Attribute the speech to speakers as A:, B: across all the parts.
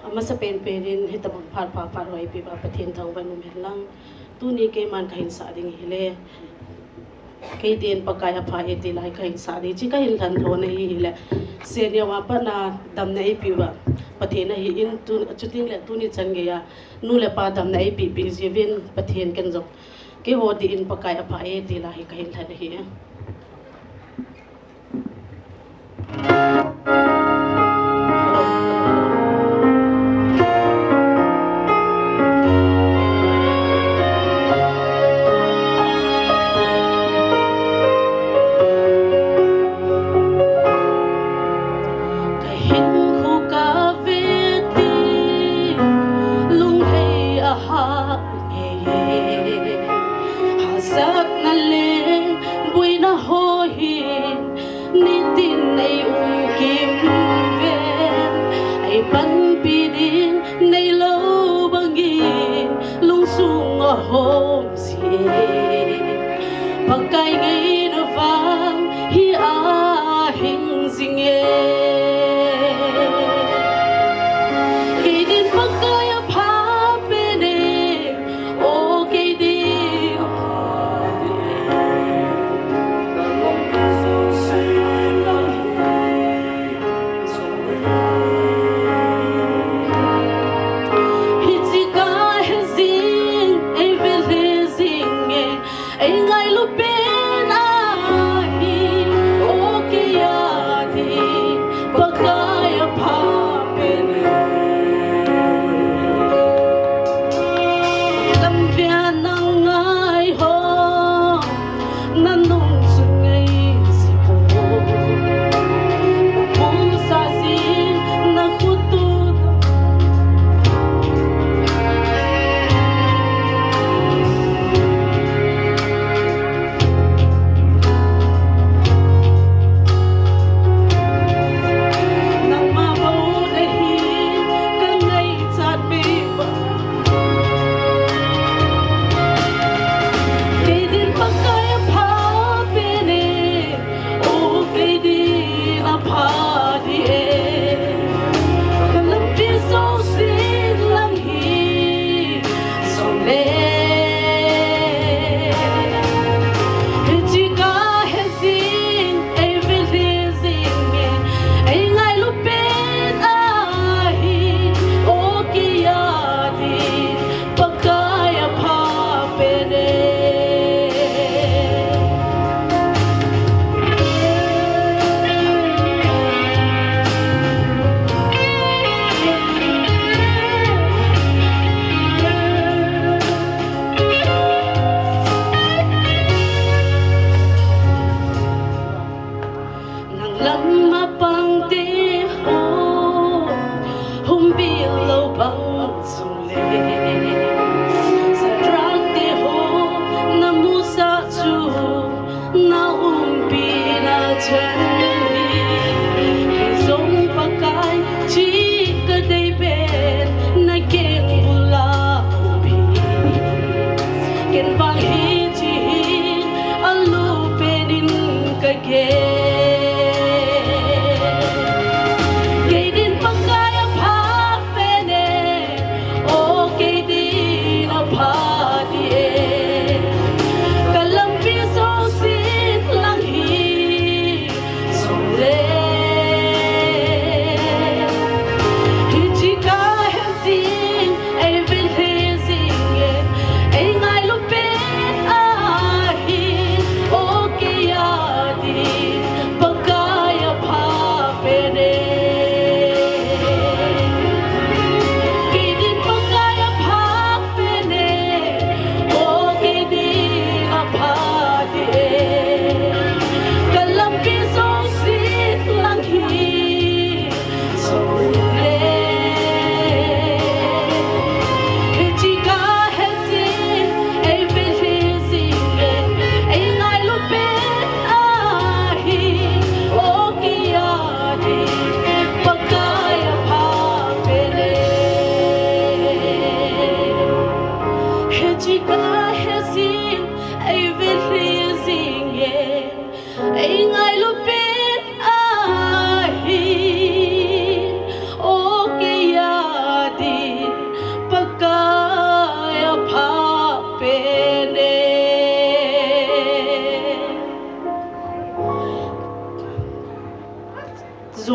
A: Masa pen-penin hitamang par-par-parway piba patin Thangkanphai numhelang tuni ke man kahin sa ding hile Keidin Pakai Aphai eti lai kahin sa di chi kahin than thon hi hile senia wa pa na dam nei piba pathena hi in tu chuting le tuni change ya nu le pa dam nei pi pi jivin pathen kan jok ke ho di in Pakai Aphai eti lai kahin than hi Pakai ngay na vang hi ahing zinge Keidin Pakai Aphai pene o Keidin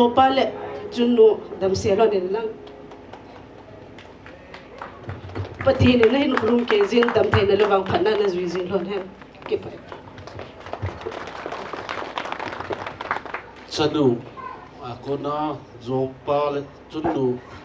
A: zo pale chunu dam se lo nin lang pati ni nei rum ke zin dam thai na lawang phana na zui zin lo hen ke pai
B: chanu ako na zo pale chunu